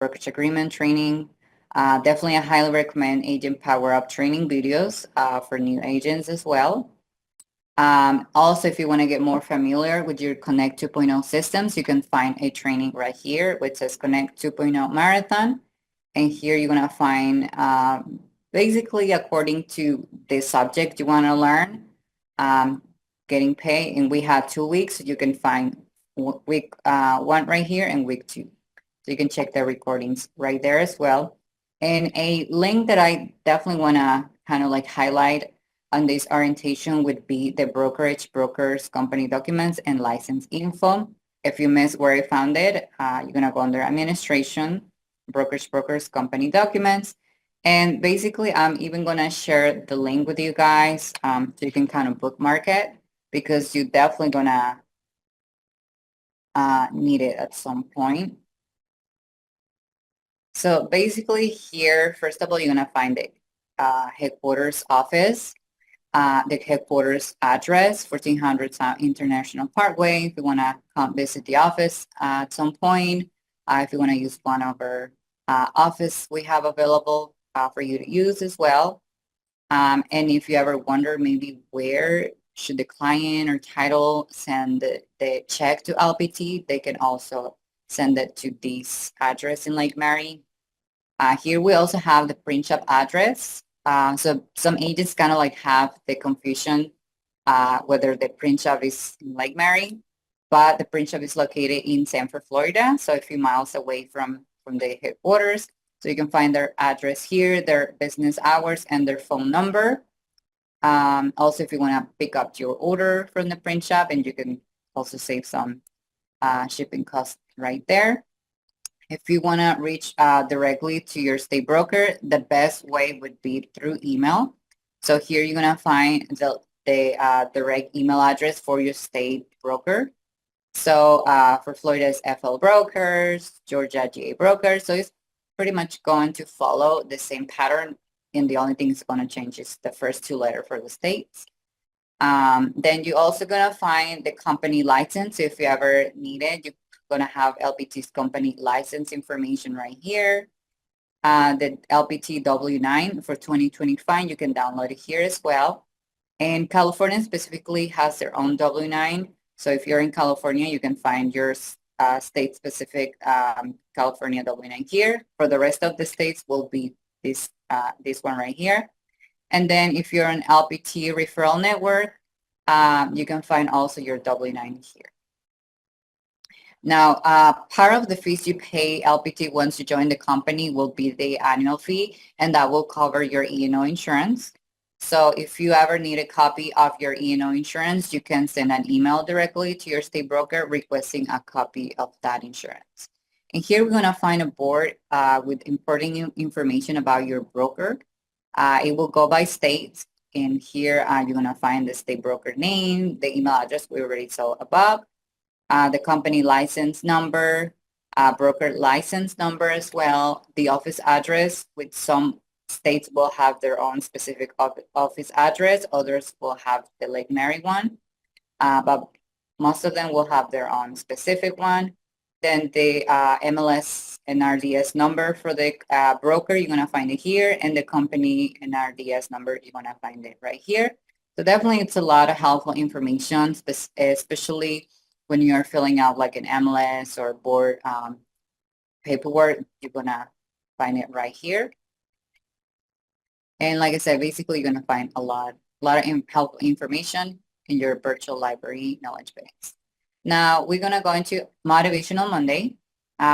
brokerage agreement training. Definitely, I highly recommend Agent Power Up training videos for new agents as well. Also, if you want to get more familiar with your Connect 2.0 systems, you can find a training right here, which says Connect 2.0 Marathon. And here you're going to find basically according to the subject you want to learn, getting paid. And we have 2 weeks. So you can find week 1 right here and week 2. So you can check the recordings right there as well. And a link that I definitely want to kind of like highlight on this orientation would be the brokerage brokers company documents and license info. If you miss where I found it, you're going to go under administration, brokerage brokers company documents. And basically, I'm even going to share the link with you guys so you can kind of bookmark it because you're definitely going to need it at some point. So basically here, first of all, you're going to find the headquarters office, the headquarters address, 1400 South International Parkway. If you want to come visit the office at some point, if you want to use one of our office we have available for you to use as well. And if you ever wonder maybe where should the client or title send the check to LPT, they can also send it to this address in Lake Mary. Here we also have the print shop address. So some agents kind of like have the confusion whether the print shop is in Lake Mary, but the print shop is located in Sanford, Florida, so a few miles away from the headquarters. So you can find their address here, their business hours, and their phone number. Also, if you want to pick up your order from the print shop, and you can also save some shipping costs right there. If you want to reach directly to your state broker, the best way would be through email. So here you're going to find the direct email address for your state broker. So for Florida, it's FL Brokers, Georgia, GA Brokers. So it's pretty much going to follow the same pattern. And the only thing it's going to change is the first 2 letters for the states. Then you're also going to find the company license. So if you ever need it, you're going to have LPT's company license information right here. The LPT W-9 for 2025, you can download it here as well. And California specifically has their own W-9. So if you're in California, you can find your state-specific California W-9 here. For the rest of the states will be this one right here. And then if you're an LPT referral network, you can find also your W-9 here. Now, part of the fees you pay LPT once you join the company will be the annual fee, and that will cover your E&O insurance. So if you ever need a copy of your E&O insurance, you can send an email directly to your state broker requesting a copy of that insurance. And here we're going to find a board with important information about your broker. It will go by states. And here you're going to find the state broker name, the email address we already saw above, the company license number, broker license number as well, the office address, with some states will have their own specific office address, others will have the Lake Mary one, but most of them will have their own specific one. Then the MLS and RDS number for the broker, you're going to find it here, and the company and RDS number, you're going to find it right here. So definitely it's a lot of helpful information, especially when you're filling out like an MLS or board paperwork, you're going to find it right here. And like I said, basically you're going to find a lot of helpful information in your virtual library knowledge base. Now we're going to go into Motivational Monday,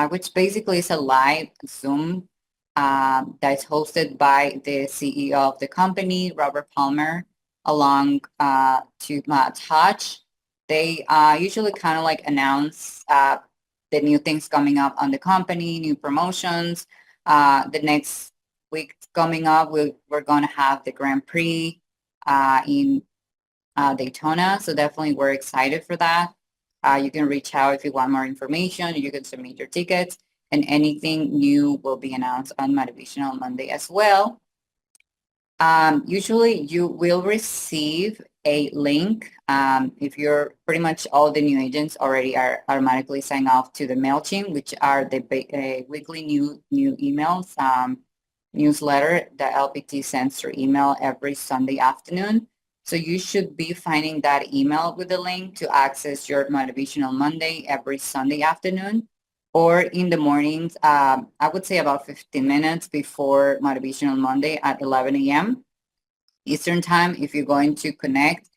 which basically is a live Zoom that's hosted by the CEO of the company, Robert Palmer, along to Matt Hodge. They usually kind of like announce the new things coming up on the company, new promotions. The next week coming up, we're going to have the Grand Prix in Daytona. So definitely we're excited for that. You can reach out if you want more information. You can submit your tickets, and anything new will be announced on Motivational Monday as well. Usually you will receive a link. If you're pretty much all the new agents already are automatically signed off to the MailChimp, which are the weekly new emails, newsletter that LPT sends through email every Sunday afternoon. So you should be finding that email with the link to access your Motivational Monday every Sunday afternoon or in the mornings. I would say about 15 minutes before Motivational Monday at 11 a.m. Eastern time. If you're going to connect,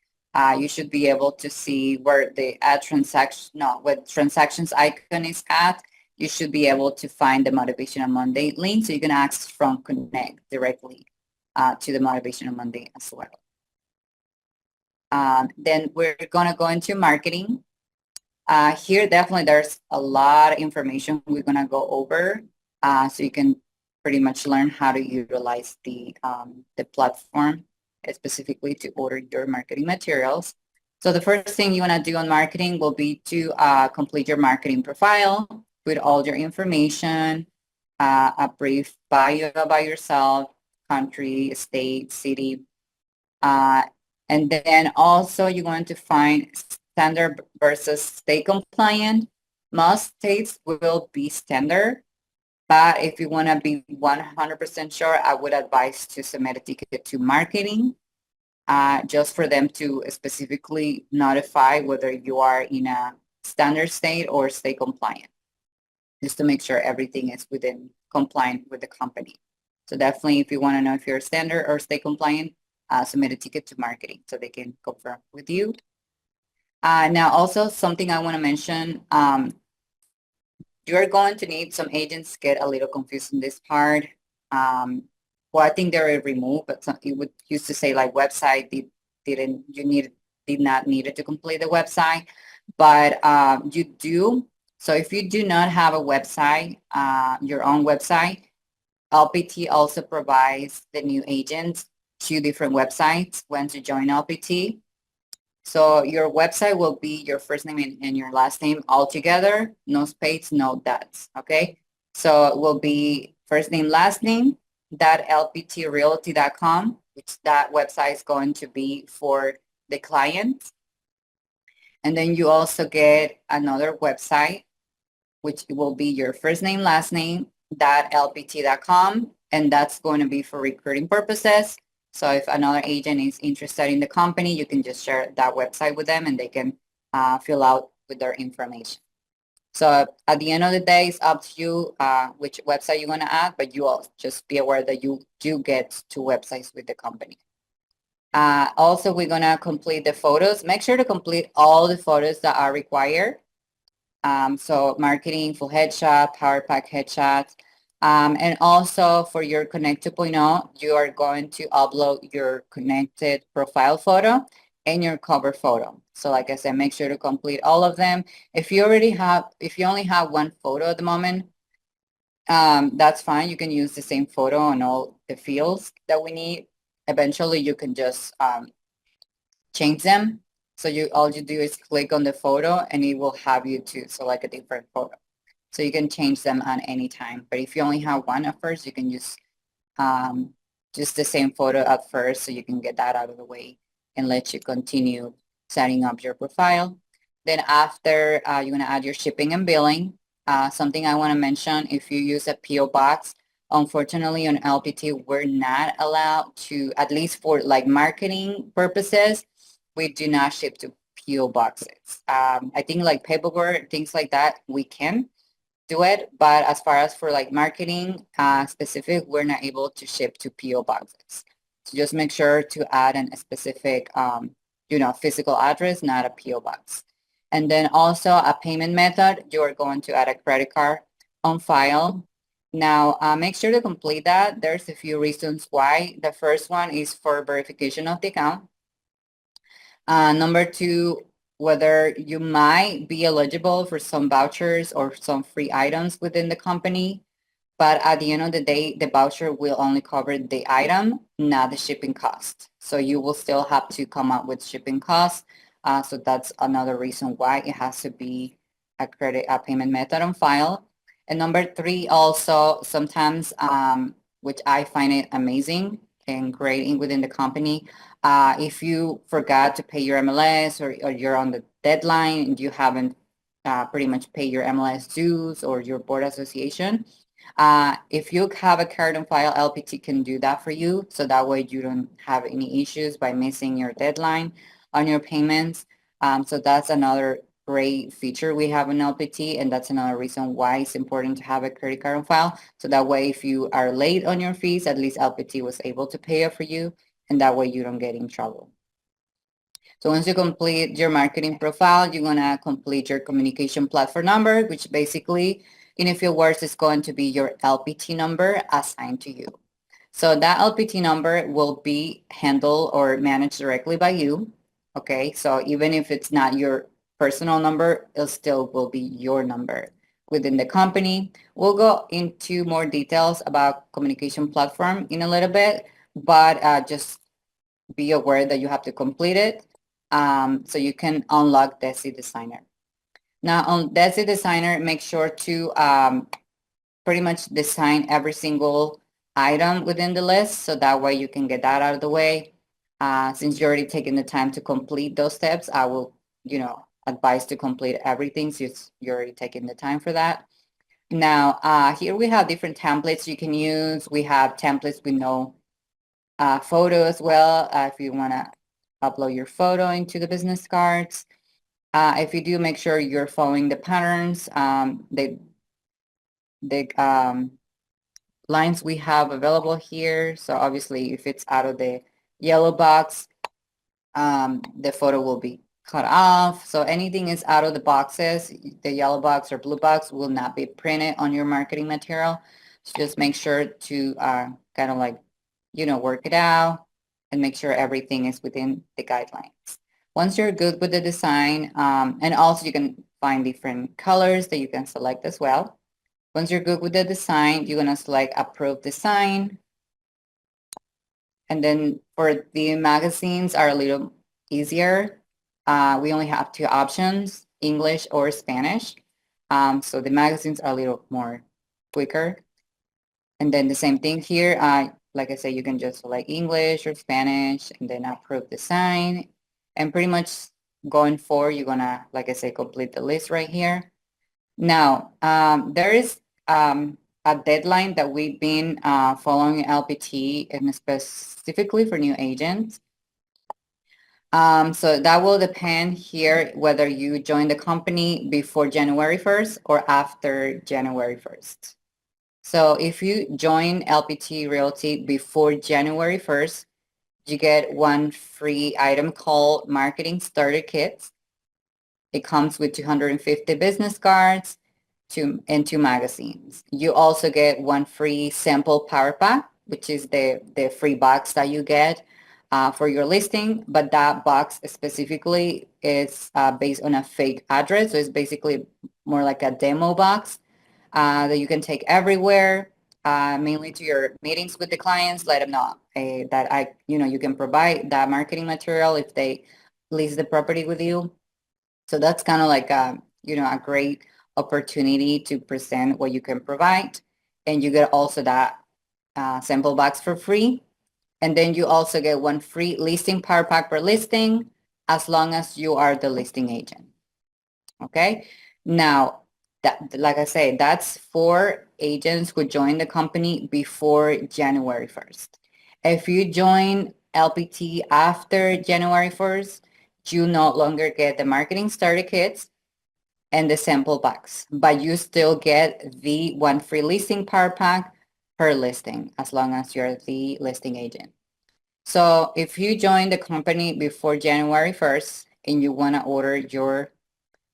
you should be able to see where the add transaction, no, where transactions icon is at. You should be able to find the Motivational Monday link, so you can access from Connect directly to the Motivational Monday as well. Then we're gonna go into marketing. Here, definitely, there's a lot of information we're gonna go over, so you can pretty much learn how to utilize the platform specifically to order your marketing materials. So the first thing you want to do on marketing will be to complete your marketing profile with all your information, a brief bio about yourself, country, state, city, and then also you're going to find standard versus state compliant. Most states will be standard, but if you want to be 100% sure, I would advise to submit a ticket to marketing just for them to specifically notify whether you are in a standard state or state compliant, just to make sure everything is within compliant with the company. So definitely, if you want to know if you're standard or state compliant, submit a ticket to marketing so they can confirm with you. Now, also something I want to mention, you're going to need, some agents get a little confused in this part. Well, I think they're removed, but it would used to say like website did not need it to complete the website, but you do. So if you do not have a website, your own website, LPT also provides the new agents 2 different websites when to join LPT. So your website will be your first name and your last name all together, no space, no dots, okay? So it will be first name, last name, .lptrealty.com, which that website is going to be for the client. And then you also get another website, which will be your first name, last name, .lpt.com, and that's going to be for recruiting purposes. So if another agent is interested in the company, you can just share that website with them and they can fill out with their information. So at the end of the day, it's up to you which website you want to add, but you all just be aware that you do get 2 websites with the company. Also, we're going to complete the photos. Make sure to complete all the photos that are required. So marketing, full headshot, power pack headshot. And also for your Connect 2.0, you are going to upload your connected profile photo and your cover photo. So like I said, make sure to complete all of them. If you only have one photo at the moment, that's fine. You can use the same photo on all the fields that we need. Eventually, you can just change them. So all you do is click on the photo and it will have you to select a different photo. So you can change them at any time. But if you only have one at first, you can use just the same photo at first so you can get that out of the way and let you continue setting up your profile. Then after, you're going to add your shipping and billing. Something I want to mention, if you use a PO box, unfortunately on LPT, we're not allowed to, at least for like marketing purposes, we do not ship to PO boxes. I think like paperwork, things like that, we can do it, but as far as for like marketing specific, we're not able to ship to PO boxes. So just make sure to add a specific, physical address, not a PO box. And then also a payment method, you're going to add a credit card on file. Now, make sure to complete that. There's a few reasons why. The first one is for verification of the account. Number 2, whether you might be eligible for some vouchers or some free items within the company. But at the end of the day, the voucher will only cover the item, not the shipping cost. So you will still have to come up with shipping costs. So that's another reason why it has to be a payment method on file. And number 3, also sometimes, which I find it amazing, and great within the company. If you forgot to pay your MLS or you're on the deadline and you haven't pretty much paid your MLS dues or your board association, if you have a card on file, LPT can do that for you. So that way you don't have any issues by missing your deadline on your payments. So that's another great feature we have in LPT, and that's another reason why it's important to have a credit card on file. So that way, if you are late on your fees, at least LPT was able to pay it for you, and that way you don't get in trouble. So once you complete your marketing profile, you're gonna complete your communication platform number, which basically, in a few words, is going to be your LPT number assigned to you. So that LPT number will be handled or managed directly by you. Okay, so even if it's not your personal number, it still will be your number within the company. We'll go into more details about communication platform in a little bit, but just be aware that you have to complete it so you can unlock Desi Designer. Now on Desi Designer, make sure to pretty much design every single item within the list, so that way you can get that out of the way. Since you're already taking the time to complete those steps, I will, advise to complete everything since you're already taking the time for that. Now, here we have different templates you can use. We have templates with no photo as well, if you want to upload your photo into the business cards. If you do, make sure you're following the patterns. The lines we have available here. So obviously, if it's out of the yellow box, the photo will be cut off. So anything is out of the boxes, the yellow box or blue box will not be printed on your marketing material. So just make sure to kind of like, work it out and make sure everything is within the guidelines. Once you're good with the design, and also you can find different colors that you can select as well. Once you're good with the design, you're going to select approve design. And then for the magazines are a little easier. We only have two options, English or Spanish. So the magazines are a little more quicker. And then the same thing here. Like I said, you can just select English or Spanish and then approve design. And pretty much going forward, you're going to, like I said, complete the list right here. Now, there is a deadline that we've been following LPT and specifically for new agents. So that will depend here whether you join the company before January 1st or after January 1st. So if you join LPT Realty before January 1st, you get one free item called Marketing Starter Kits. It comes with 250 business cards and two magazines. You also get one free sample power pack, which is the free box that you get for your listing. But that box specifically is based on a fake address. So it's basically more like a demo box that you can take everywhere, mainly to your meetings with the clients. Let them know that you can provide that marketing material if they lease the property with you. So that's kind of like a great opportunity to present what you can provide. And you get also that sample box for free. And then you also get one free listing power pack per listing, as long as you are the listing agent. Okay. Now, like I say, that's for agents who join the company before January 1st. If you join LPT after January 1st, you no longer get the marketing starter kits and the sample box, but you still get the one free listing power pack per listing, as long as you're the listing agent. So if you join the company before January 1st and you want to order your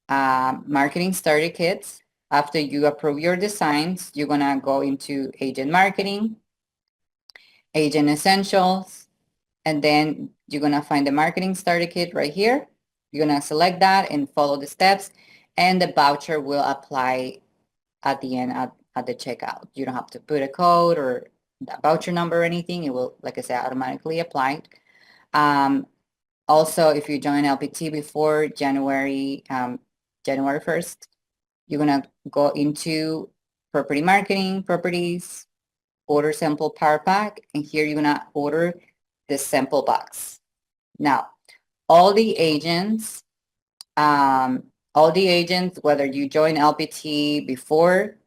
marketing starter kits, after you approve your designs, you're going to go into agent marketing, agent essentials, and then you're going to find the marketing starter kit right here. You're going to select that and follow the steps, and the voucher will apply at the end at the checkout. You don't have to put a code or a voucher number or anything. It will, like I said, automatically apply. Also, if you join LPT before January 1st, you're going to go into property marketing, properties, order sample power pack, and here you're gonna order the sample box. Now, all the agents, whether you join LPT before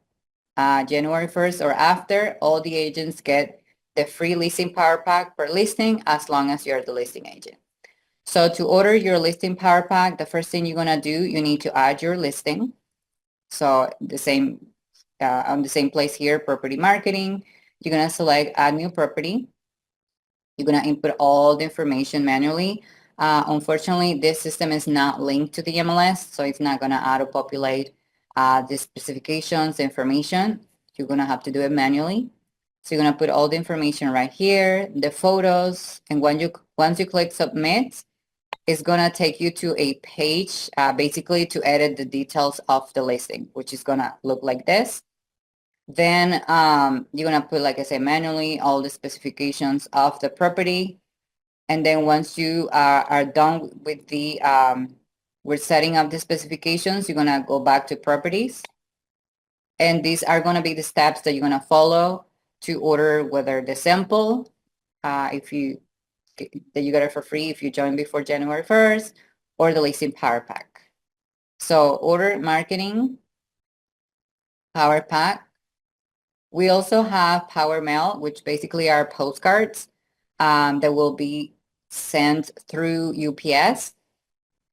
January 1st or after, all the agents get the free listing power pack per listing as long as you're the listing agent. So to order your listing power pack, the first thing you're gonna do, you need to add your listing. So the same on the same place here, property marketing, you're gonna select add new property. You're gonna input all the information manually. Unfortunately, this system is not linked to the MLS, so it's not gonna auto-populate the specifications, information. You're gonna have to do it manually. So you're gonna put all the information right here, the photos, and once you click submit, it's gonna take you to a page, basically to edit the details of the listing, which is gonna look like this. Then you're gonna put, like I said, manually all the specifications of the property. And then once you are done with the, we're setting up the specifications, you're gonna go back to properties. And these are gonna be the steps that you're gonna follow to order whether the sample, if you that you get it for free if you join before January 1st, or the listing power pack. So order marketing, power pack. We also have power mail, which basically are postcards that will be sent through UPS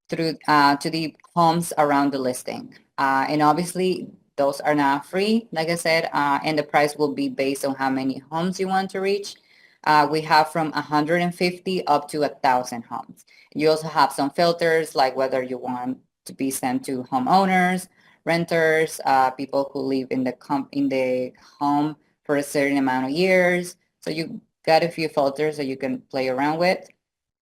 through to the homes around the listing. And obviously those are not free, like I said, and the price will be based on how many homes you want to reach. We have from 150 up to 1,000 homes. You also have some filters, like whether you want to be sent to homeowners, renters, people who live in the home for a certain amount of years. So you got a few filters that you can play around with.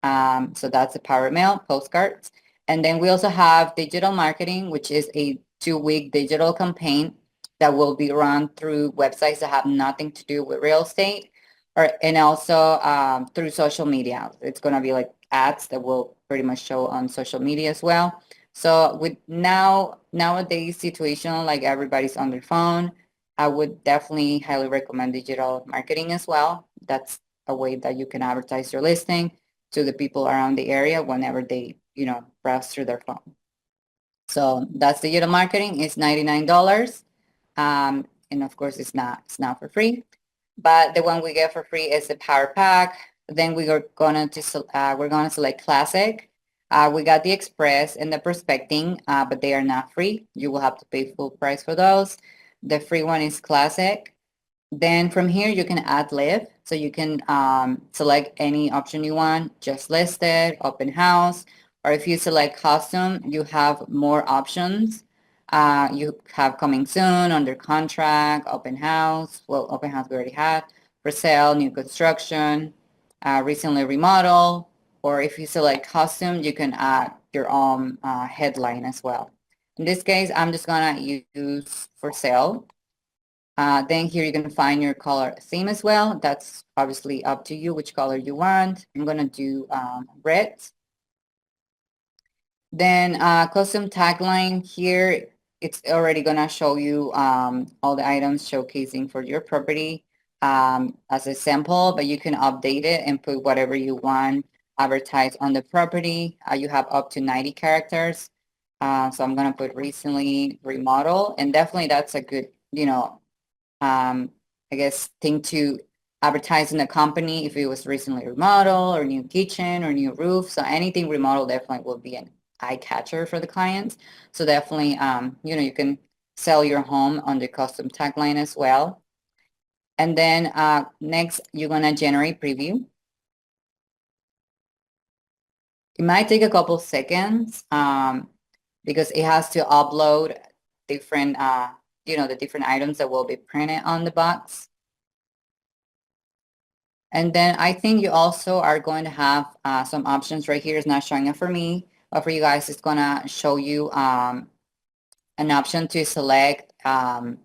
So that's the power mail, postcards. And then we also have digital marketing, which is a 2-week digital campaign that will be run through websites that have nothing to do with real estate, and also through social media. It's going to be like ads that will pretty much show on social media as well. So with nowadays situation, like everybody's on their phone, I would definitely highly recommend digital marketing as well. That's a way that you can advertise your listing to the people around the area whenever they, browse through their phone. So that's digital marketing. It's $99. And of course it's not for free. But the one we get for free is the power pack. Then we're gonna select classic. We got the express and the prospecting, but they are not free. You will have to pay full price for those. The free one is classic. Then from here you can add live. So you can select any option you want, just listed, open house, or if you select custom, you have more options. You have coming soon, under contract, open house. Well, open house we already had. For sale, new construction, recently remodel, or if you select custom, you can add your own headline as well. In this case, I'm just gonna use for sale. Then here you can find your color theme as well. That's obviously up to you which color you want. I'm gonna do red. Then custom tagline here, it's already gonna show you all the items showcasing for your property as a sample, but you can update it and put whatever you want advertised on the property. You have up to 90 characters. So I'm gonna put recently remodel, and definitely that's a good, I guess, thing to advertise in the company if it was recently remodeled or new kitchen or new roof. So anything remodel definitely will be an eye catcher for the clients. So definitely, you can sell your home on the custom tagline as well. And then next, you're gonna generate preview. It might take a couple seconds because it has to upload different, the different items that will be printed on the box. And then I think you also are going to have some options right here. It's not showing it for me, but for you guys, it's going to show you an option to select a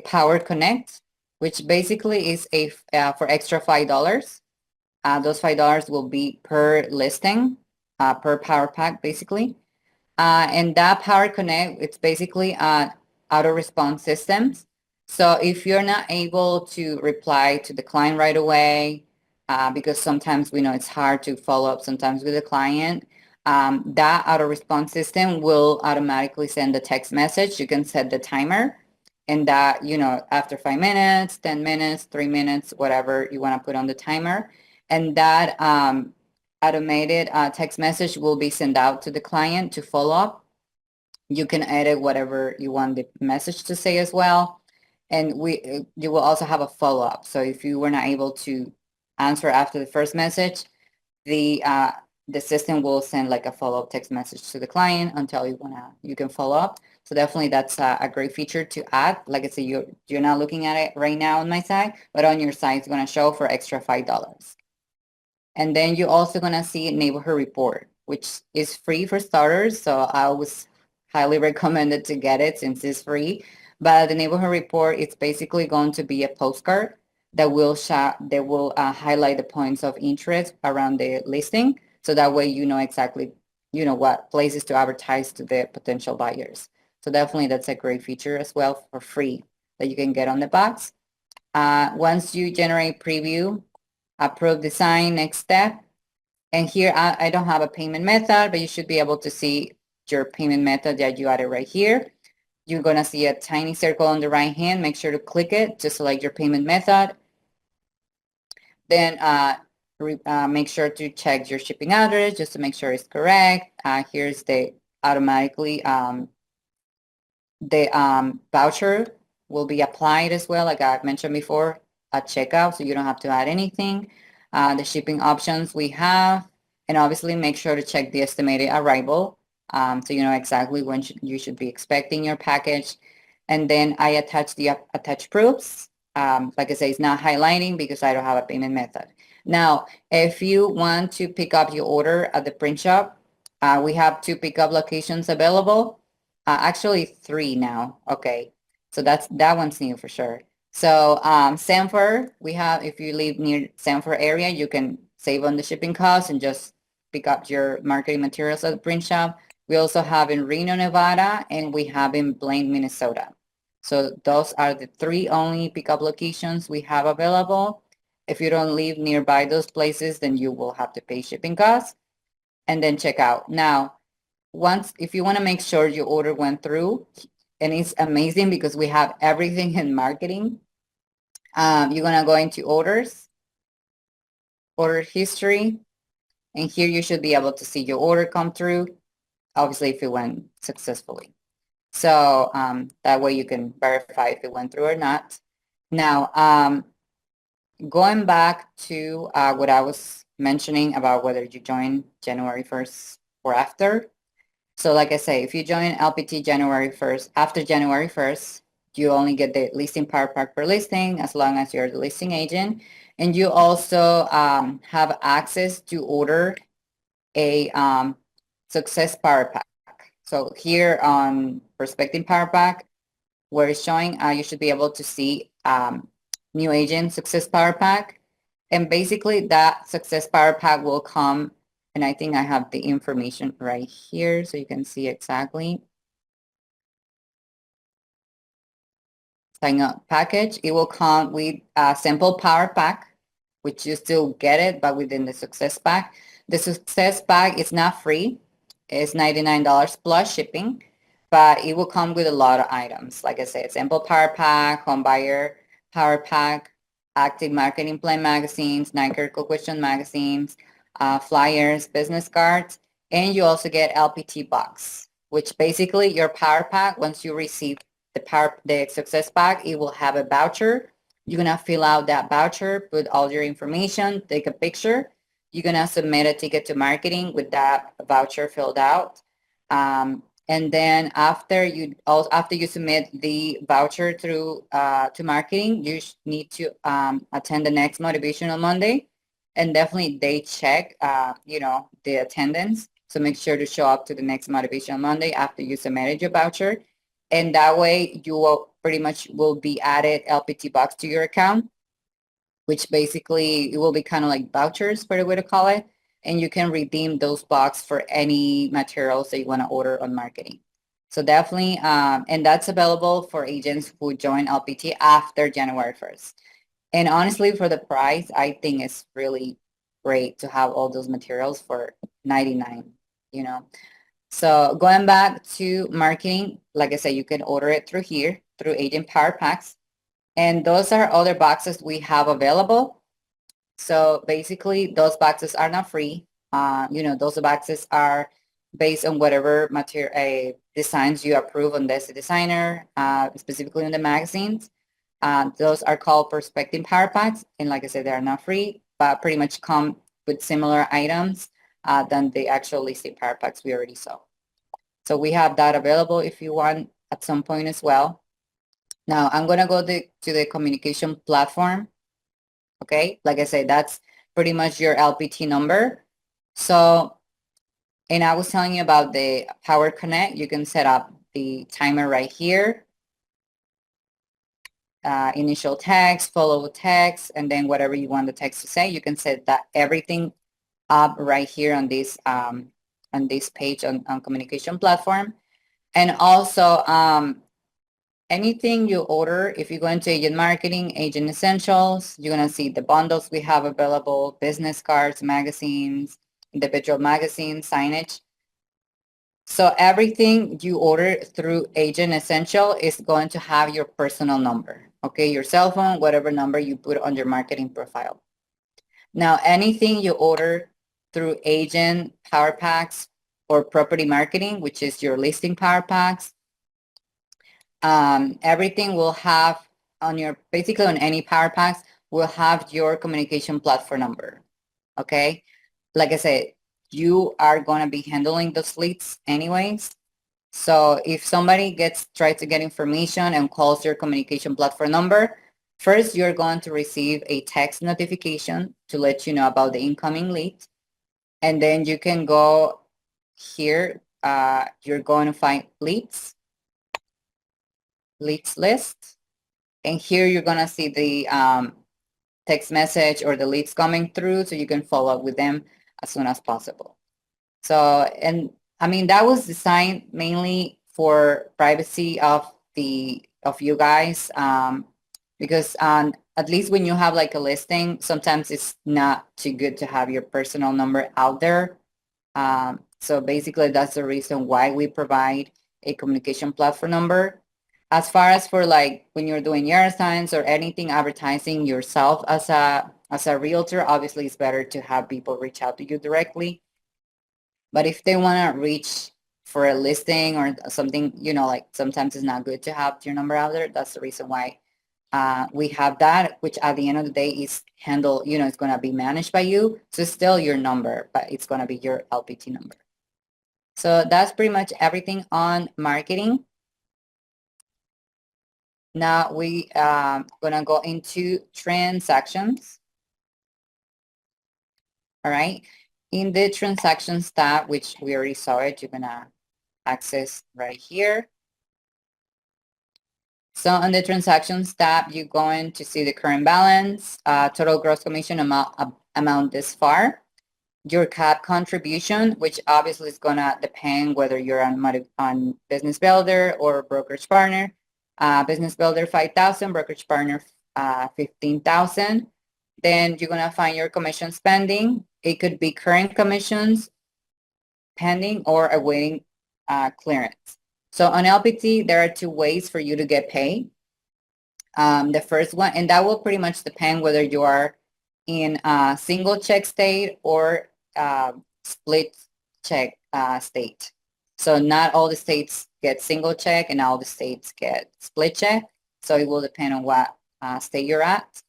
Power Connect, which basically is for extra $5. Those $5 will be per listing, per power pack, basically. And that Power Connect, it's basically auto response systems. So if you're not able to reply to the client right away, because sometimes we know it's hard to follow up sometimes with the client, that auto response system will automatically send a text message. You can set the timer, and that, after 5 minutes, 10 minutes, 3 minutes, whatever you want to put on the timer. And that automated text message will be sent out to the client to follow up. You can edit whatever you want the message to say as well. And you will also have a follow-up. So if you were not able to answer after the first message, the system will send like a follow-up text message to the client until you can follow up. So definitely that's a great feature to add. Like I said, you're not looking at it right now on my side, but on your side it's going to show for extra $5. And then you're also going to see neighborhood report, which is free for starters. So I always highly recommend it to get it since it's free. But the neighborhood report, it's basically going to be a postcard that will highlight the points of interest around the listing. So that way you know exactly, what places to advertise to the potential buyers. So definitely that's a great feature as well for free that you can get on the box. Once you generate preview, approve design, next step. And here I don't have a payment method, but you should be able to see your payment method that you added right here. You're going to see a tiny circle on the right hand. Make sure to click it to select your payment method. Then make sure to check your shipping address just to make sure it's correct. Here's the automatically the voucher will be applied as well, like I mentioned before, at checkout, so you don't have to add anything. The shipping options we have, and obviously make sure to check the estimated arrival, so you know exactly when you should be expecting your package. And then I attach the attached proofs. Like I say, it's not highlighting because I don't have a payment method. Now, if you want to pick up your order at the print shop, we have 2 pickup locations available. Actually 3 now. Okay. So that one's new for sure. So Sanford, we have, if you live near Sanford area, you can save on the shipping costs and just pick up your marketing materials at the print shop. We also have in Reno, Nevada, and we have in Blaine, Minnesota. So those are the 3 only pickup locations we have available. If you don't live nearby those places, then you will have to pay shipping costs and then check out. Now, if you want to make sure your order went through, and it's amazing because we have everything in marketing. You're going to go into orders, order history, and here you should be able to see your order come through, obviously if it went successfully. So that way you can verify if it went through or not. Now, going back to what I was mentioning about whether you join January 1st or after. So like I say, if you join LPT January 1st, after January 1st, you only get the listing power pack per listing as long as you're the listing agent. And you also have access to order a success power pack. So here on Prospecting Power Pack, where it's showing, you should be able to see new agent success power pack. And basically that success power pack will come, and I think I have the information right here so you can see exactly. Sign up package. It will come with a sample power pack, which you still get it, but within the success pack. The success pack is not free. It's $99 plus shipping, but it will come with a lot of items. Like I said, sample power pack, home buyer power pack, active marketing plan magazines, Nike question magazines, flyers, business cards, and you also get LPT box, which basically your power pack, once you receive the success pack, it will have a voucher. You're gonna fill out that voucher, put all your information, take a picture. You're gonna submit a ticket to marketing with that voucher filled out. And then after you submit the voucher through to marketing, you need to attend the next Motivational Monday, and definitely they check the attendance. So make sure to show up to the next Motivational Monday after you submitted your voucher, and that way you will pretty much will be added LPT box to your account, which basically it will be kind of like vouchers, for the way to call it. And you can redeem those box for any materials that you want to order on marketing. So definitely, and that's available for agents who join LPT after January 1st. And honestly, for the price, I think it's really great to have all those materials for 99, you know. So going back to marketing, like I said, you can order it through here, through Agent Power Packs. And those are other boxes we have available. So basically, those boxes are not free. Those boxes are based on whatever material designs you approve on this designer, specifically on the magazines. Those are called Prospecting Power Packs. And like I said, they are not free, but pretty much come with similar items than the actual listing Power Packs we already saw. So we have that available if you want at some point as well. Now I'm going to go to the communication platform. Okay. Like I said, that's pretty much your LPT number. So, and I was telling you about the Power Connect. You can set up the timer right here. Initial text, follow text, and then whatever you want the text to say, you can set that everything up right here on this page on communication platform. And also anything you order, if you go into agent marketing, agent essentials, you're going to see the bundles we have available, business cards, magazines, individual magazines, signage. So everything you order through agent essential is going to have your personal number, okay? Your cell phone, whatever number you put on your marketing profile. Now, anything you order through agent power packs or property marketing, which is your listing power packs, everything will have on your, basically on any power packs, will have your communication platform number, okay? Like I said, you are going to be handling those leads anyways. So if somebody tries to get information and calls your communication platform number, first you're going to receive a text notification to let you know about the incoming lead. And then you can go here, you're going to find leads list. And here you're going to see the text message or the leads coming through so you can follow up with them as soon as possible. So, and I mean, that was designed mainly for privacy of you guys, because at least when you have like a listing, sometimes it's not too good to have your personal number out there. So basically that's the reason why we provide a communication platform number. As far as for like when you're doing yard signs or anything advertising yourself as a realtor, obviously it's better to have people reach out to you directly. But if they want to reach for a listing or something, like sometimes it's not good to have your number out there. That's the reason why we have that, which at the end of the day is handled, it's going to be managed by you. So it's still your number, but it's going to be your LPT number. So that's pretty much everything on marketing. Now we going to go into transactions. All right. In the transactions tab, which we already saw it, you're going to access right here. So on the transactions tab, you're going to see the current balance, total gross commission amount this far, your cap contribution, which obviously is going to depend whether you're on Business Builder or Brokerage Partner. Business Builder 5,000, Brokerage Partner 15,000. Then you're going to find your commission spending. It could be current commissions pending or awaiting clearance. So on LPT, there are two ways for you to get paid. The first one, and that will pretty much depend whether you are in a single check state or split check state. So not all the states get single check and all the states get split check. So it will depend on what state you're at.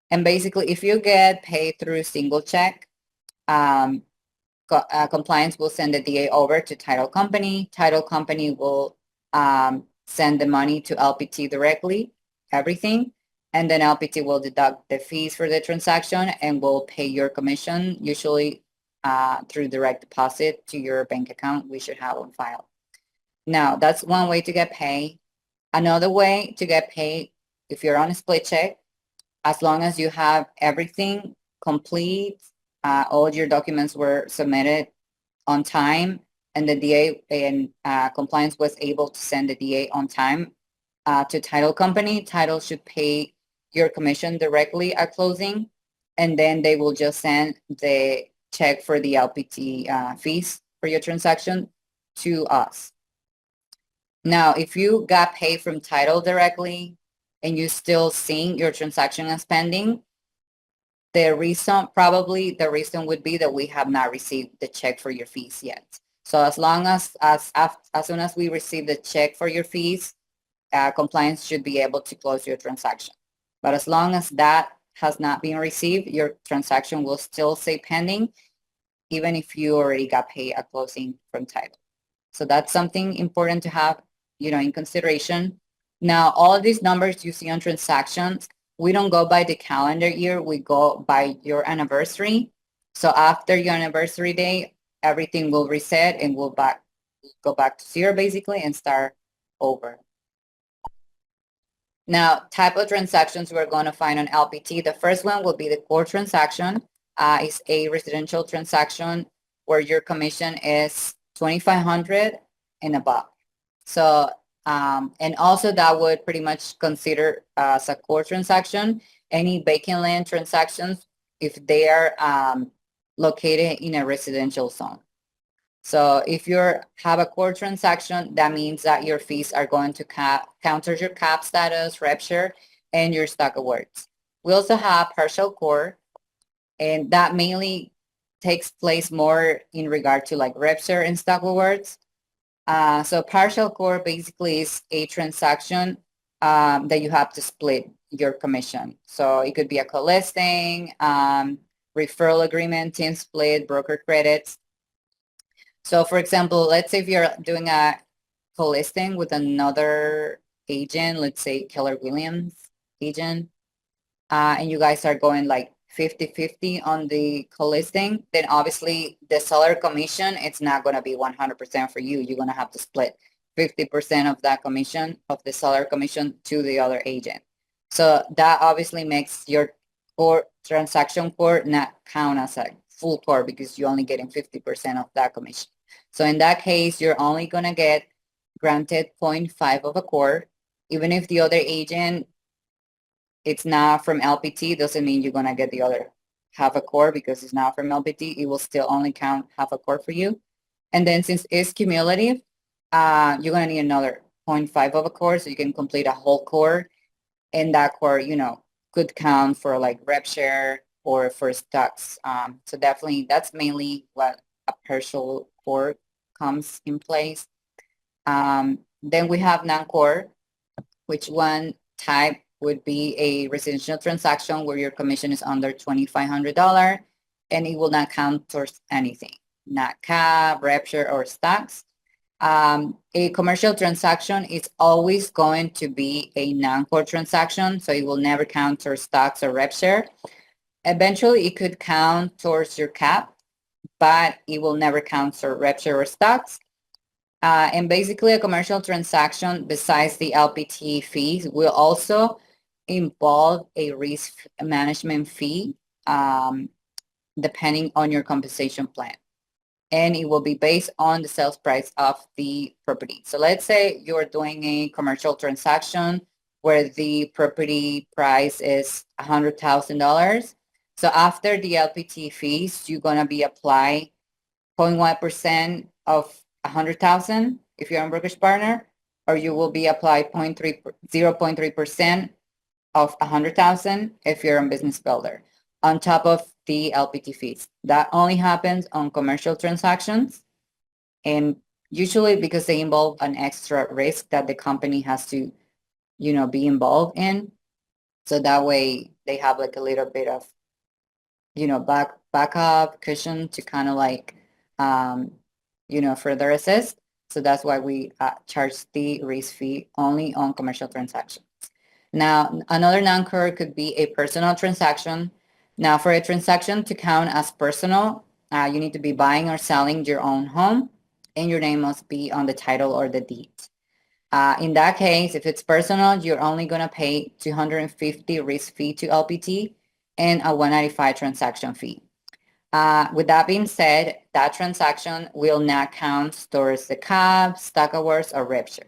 And basically, if you get paid through single check, compliance will send the DA over to title company. Title company will send the money to LPT directly, everything. And then LPT will deduct the fees for the transaction and will pay your commission, usually through direct deposit to your bank account we should have on file. Now, that's one way to get paid. Another way to get paid, if you're on a split check, as long as you have everything complete, all your documents were submitted on time, and the DA and compliance was able to send the DA on time to title company, title should pay your commission directly at closing, and then they will just send the check for the LPT fees for your transaction to us. Now, if you got paid from title directly and you still seeing your transaction as pending, the reason would be that we have not received the check for your fees yet. So as long as soon as we receive the check for your fees, compliance should be able to close your transaction. But as long as that has not been received, your transaction will still say pending, even if you already got paid at closing from title. So that's something important to have, in consideration. Now, all of these numbers you see on transactions, we don't go by the calendar year, we go by your anniversary. So after your anniversary day, everything will reset and we'll go back to zero basically and start over. Now, type of transactions we're going to find on LPT. The first one will be the core transaction. It's a residential transaction where your commission is $2,500 and above. So, and also that would pretty much consider as a core transaction any vacant land transactions if they are located in a residential zone. So if you have a core transaction, that means that your fees are going to counter your cap status, rev share, and your stock awards. We also have partial core, and that mainly takes place more in regard to like rev share and stock awards. So partial core basically is a transaction that you have to split your commission. So it could be a co-listing, referral agreement, team split, broker credits. So for example, let's say if you're doing a co-listing with another agent, let's say Keller Williams agent, and you guys are going like 50-50 on the co-listing, then obviously the seller commission, it's not going to be 100% for you. You're going to have to split 50% of that commission, of the seller commission, to the other agent. So that obviously makes your core transaction core not count as a full core because you're only getting 50% of that commission. So in that case, you're only going to get granted 0.5 of a core. Even if the other agent, it's not from LPT, doesn't mean you're going to get the other half a core because it's not from LPT. It will still only count half a core for you. And then since it's cumulative, you're going to need another 0.5 of a core so you can complete a whole core. And that core, could count for like rev share or for stocks. So definitely that's mainly what a partial core comes in place. Then we have non-core, which one type would be a residential transaction where your commission is under $2,500 and it will not count towards anything, not cap, rev share, or stocks. A commercial transaction is always going to be a non-core transaction, so it will never count towards stocks or rev share. Eventually, it could count towards your cap, but it will never count towards rev share or stocks. And basically, a commercial transaction, besides the LPT fees, will also involve a risk management fee, depending on your compensation plan. And it will be based on the sales price of the property. So let's say you're doing a commercial transaction where the property price is $100,000. So after the LPT fees, you're going to be apply 0.1% of 100,000 if you're a brokerage partner, or you will be applied 0.3% of 100,000 if you're a business builder, on top of the LPT fees. That only happens on commercial transactions, and usually because they involve an extra risk that the company has to, be involved in. So that way they have like a little bit of, backup cushion to kind of like, further assist. So that's why we charge the risk fee only on commercial transactions. Now, another non-core could be a personal transaction. Now, for a transaction to count as personal, you need to be buying or selling your own home, and your name must be on the title or the deed. In that case, if it's personal, you're only going to pay $250 risk fee to LPT and a $195 transaction fee. With that being said, that transaction will not count towards the cap, stock awards, or rev share.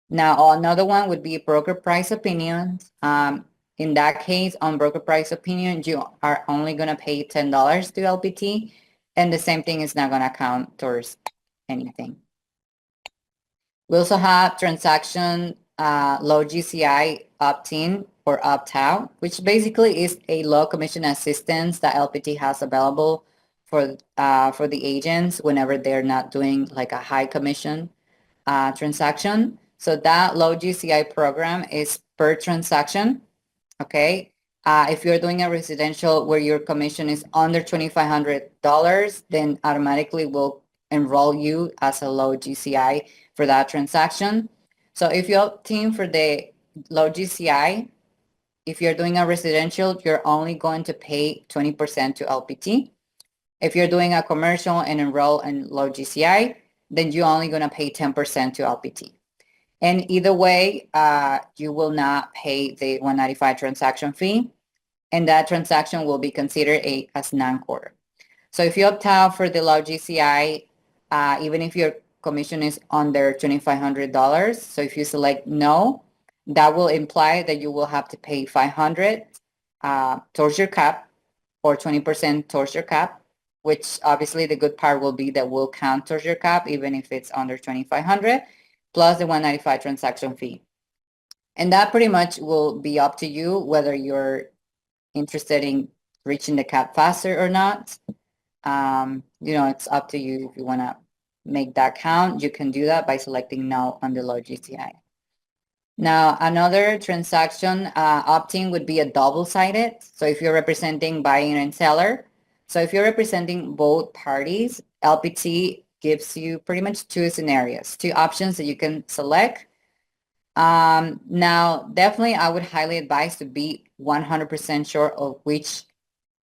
Now, another one would be broker price opinions. In that case, on broker price opinion, you are only going to pay $10 to LPT, and the same thing is not going to count towards anything. We also have transaction low GCI opt-in or opt-out, which basically is a low commission assistance that LPT has available for the agents whenever they're not doing like a high commission transaction. So that low GCI program is per transaction, okay? If you're doing a residential where your commission is under $2,500, then automatically will enroll you as a low GCI for that transaction. So if you opt in for the low GCI, if you're doing a residential, you're only going to pay 20% to LPT. If you're doing a commercial and enroll in low GCI, then you're only going to pay 10% to LPT. And either way, you will not pay the 195 transaction fee, and that transaction will be considered as non-core. So if you opt out for the low GCI, even if your commission is under $2,500, so if you select no, that will imply that you will have to pay $500 towards your cap, or 20% towards your cap, which obviously the good part will be that will count towards your cap even if it's under 2,500, plus the 195 transaction fee. And that pretty much will be up to you whether you're interested in reaching the cap faster or not. It's up to you if you want to make that count. You can do that by selecting no on the low GCI. Now, another transaction opt-in would be a double-sided. So if you're representing buyer and seller, so if you're representing both parties, LPT gives you pretty much two scenarios, two options that you can select. Now, definitely, I would highly advise to be 100% sure of which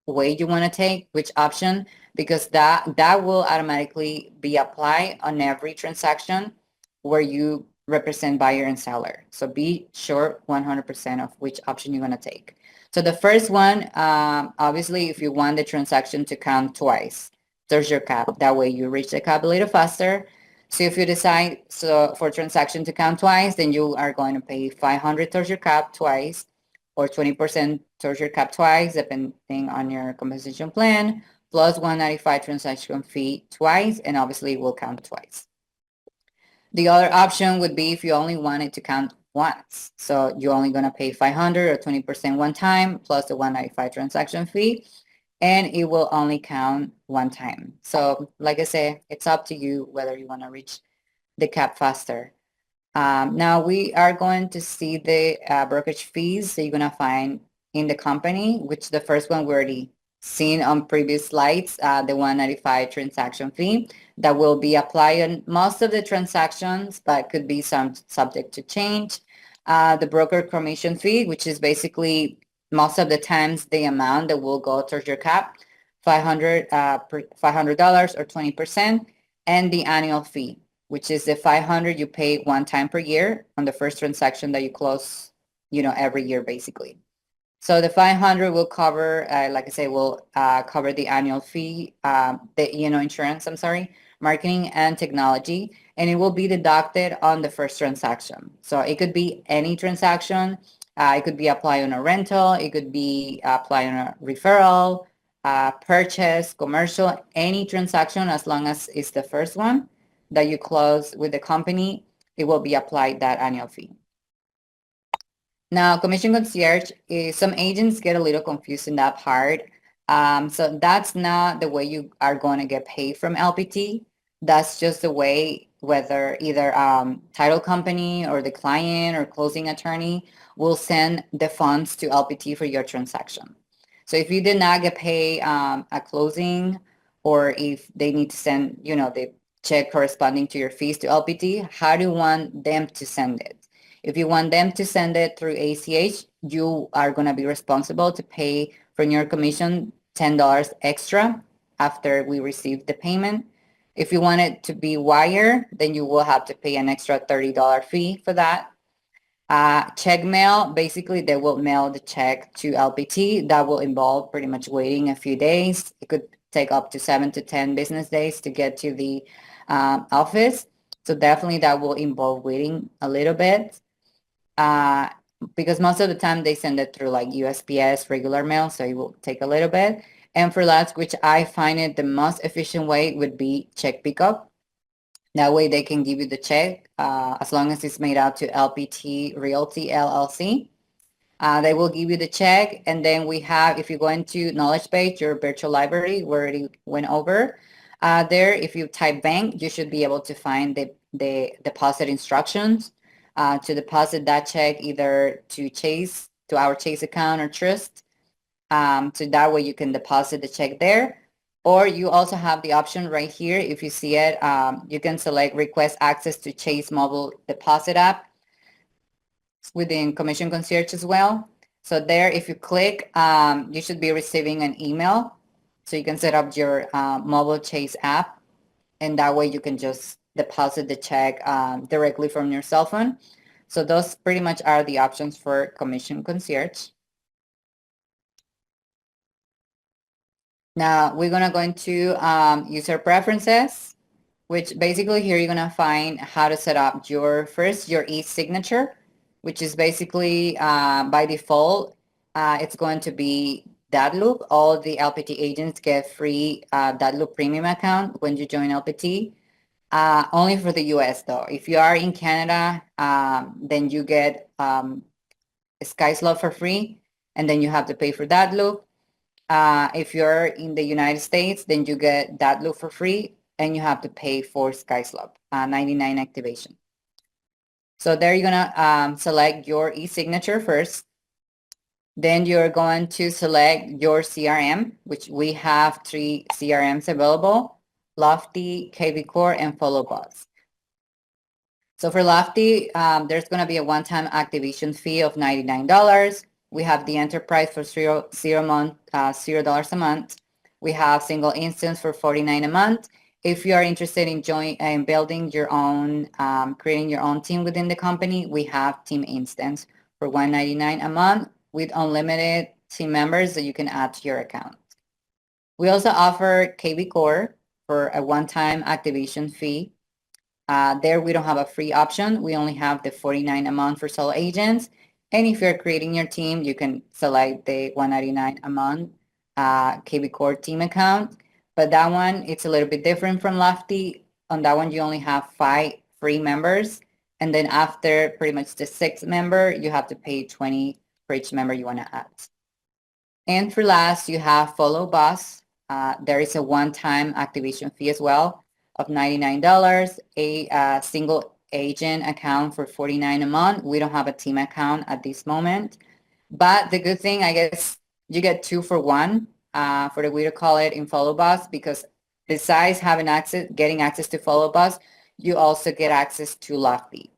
way you want to take, which option, because that will automatically be applied on every transaction where you represent buyer and seller. So be sure 100% of which option you're going to take. So the first one, obviously, if you want the transaction to count twice, there's your cap. That way you reach the cap a little faster. So if you decide for transaction to count twice, then you are going to pay $500 towards your cap twice, or 20% towards your cap twice, depending on your compensation plan, plus 195 transaction fee twice, and obviously it will count twice. The other option would be if you only wanted to count once. So you're only going to pay $500 or 20% one time, plus the 195 transaction fee, and it will only count one time. So like I said, it's up to you whether you want to reach the cap faster. Now we are going to see the brokerage fees that you're going to find in the company, which the first one we already seen on previous slides, the 195 transaction fee that will be applied on most of the transactions, but could be some subject to change. The broker commission fee, which is basically most of the times the amount that will go towards your cap, $500 or 20%, and the annual fee, which is the $500 you pay one time per year on the first transaction that you close, every year basically. So the $500 will cover, like I say, will cover the annual fee, the E&O insurance, marketing and technology, and it will be deducted on the first transaction. So it could be any transaction. It could be applied on a rental. It could be applied on a referral, purchase, commercial, any transaction, as long as it's the first one that you close with the company, it will be applied that annual fee. Now, commission concierge, some agents get a little confused in that part. So that's not the way you are going to get paid from LPT. That's just the way whether either title company or the client or closing attorney will send the funds to LPT for your transaction. So if you did not get paid at closing, or if they need to send, the check corresponding to your fees to LPT, how do you want them to send it? If you want them to send it through ACH, you are going to be responsible to pay from your commission $10 extra after we receive the payment. If you want it to be wire, then you will have to pay an extra $30 fee for that. Check mail, basically they will mail the check to LPT. That will involve pretty much waiting a few days. It could take up to 7 to 10 business days to get to the office. So definitely that will involve waiting a little bit. Uh, because most of the time they send it through like USPS regular mail, so it will take a little bit. And for that, which I find it the most efficient way would be check pickup. That way they can give you the check as long as it's made out to LPT Realty LLC. They will give you the check. And then we have, if you go into Knowledge Base, your virtual library, where it went over, there, if you type bank, you should be able to find the deposit instructions to deposit that check either to Chase, to our Chase account or Trust. So that way you can deposit the check there. Or you also have the option right here. If you see it, you can select request access to Chase mobile deposit app within Commission Concierge as well. So there, if you click, you should be receiving an email. So you can set up your mobile Chase app, and that way you can just deposit the check directly from your cell phone. So those pretty much are the options for Commission Concierge. Now we're gonna go into user preferences, which basically here you're gonna find how to set up your e-signature, which is basically by default, it's going to be that loop. All the LPT agents get free that loop premium account when you join LPT. Only for the US though. If you are in Canada, then you get SkySlot for free, and then you have to pay for that loop. If you're in the United States, then you get that loop for free, and you have to pay for SkySlot, 99 activation. So there you're gonna select your e-signature first. Then you're going to select your CRM, which we have 3 CRMs available: Lofty, KV Core, and FollowBoss. So for Lofty, there's going to be a one-time activation fee of $99. We have the enterprise for $0 a month. We have single instance for $49 a month. If you are interested in building your own, creating your own team within the company, we have team instance for $199 a month with unlimited team members that you can add to your account. We also offer KV Core for a one-time activation fee. There we don't have a free option. We only have the $49 a month for solo agents. And if you're creating your team, you can select the $199 a month KV Core team account. But that one, it's a little bit different from Lofty. On that one, you only have 5 free members. And then after pretty much the 6th member, you have to pay 20 for each member you want to add. And for last, you have FollowBoss. There is a one-time activation fee as well of $99, a single agent account for $49 a month. We don't have a team account at this moment. But the good thing, I guess, you get 2 for 1 for the way to call it in FollowBoss, because besides getting access to FollowBoss, you also get access to Lofty.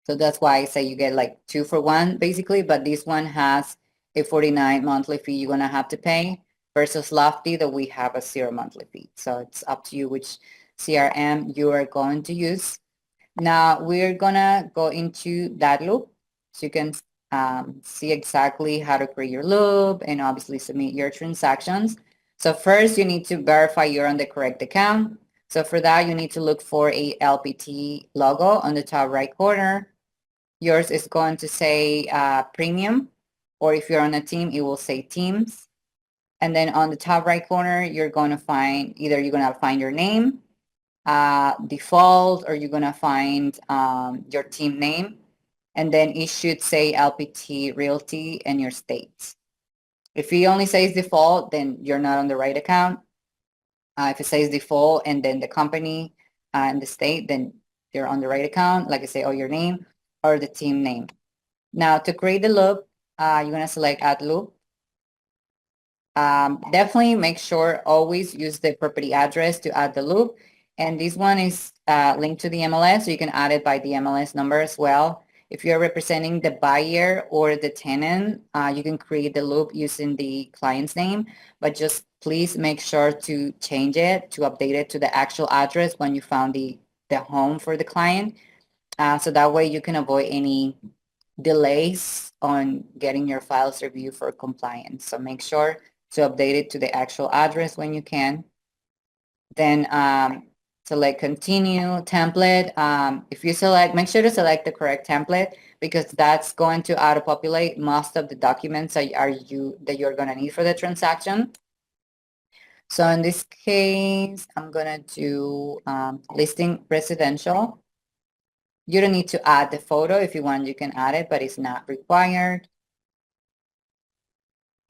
So that's why I say you get like 2 for 1 basically, but this one has a $49 monthly fee you're gonna have to pay versus Lofty that we have a 0 monthly fee. So it's up to you which CRM you are going to use. Now we're gonna go into that loop so you can see exactly how to create your loop and obviously submit your transactions. So first you need to verify you're on the correct account. So for that, you need to look for a LPT logo on the top right corner. Yours is going to say premium, or if you're on a team, it will say teams. And then on the top right corner, you're going to find either your name, default, or you're going to find your team name. And then it should say LPT Realty and your state. If it only says default, then you're not on the right account. If it says default and then the company and the state, then you're on the right account. Like I say, or your name or the team name. Now to create the loop, you're going to select add loop. Definitely make sure always use the property address to add the loop. And this one is linked to the MLS, so you can add it by the MLS number as well. If you're representing the buyer or the tenant, you can create the loop using the client's name, but just please make sure to change it, to update it to the actual address when you found the home for the client. So that way you can avoid any delays on getting your files reviewed for compliance. So make sure to update it to the actual address when you can. Then select continue template. If you select, make sure to select the correct template because that's going to auto-populate most of the documents that you're going to need for the transaction. So in this case, I'm going to do listing residential. You don't need to add the photo. If you want, you can add it, but it's not required.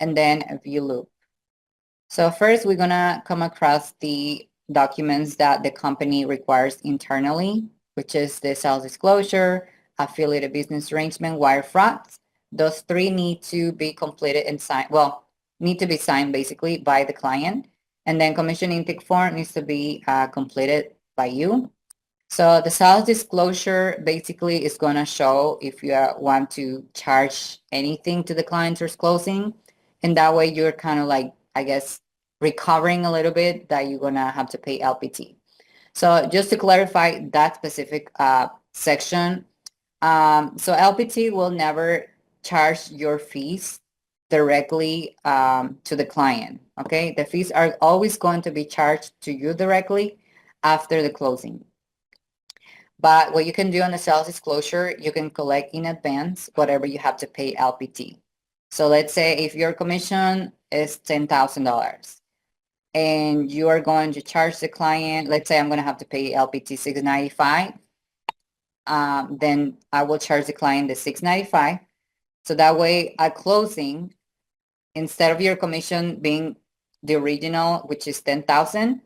And then a view loop. So first, we're going to come across the documents that the company requires internally, which is the sales disclosure, affiliated business arrangement, wire frauds. Those three need to be completed and signed, well, need to be signed basically by the client. And then commission intake form needs to be completed by you. So the sales disclosure basically is going to show if you want to charge anything to the client who's closing. And that way you're kind of like, I guess, recovering a little bit that you're going to have to pay LPT. So just to clarify that specific section, so LPT will never charge your fees directly to the client, okay? The fees are always going to be charged to you directly after the closing. But what you can do on the sales disclosure, you can collect in advance whatever you have to pay LPT. So let's say if your commission is $10,000 and you are going to charge the client, let's say I'm going to have to pay LPT $695, then I will charge the client the $695. So that way at closing, instead of your commission being the original, which is 10,000,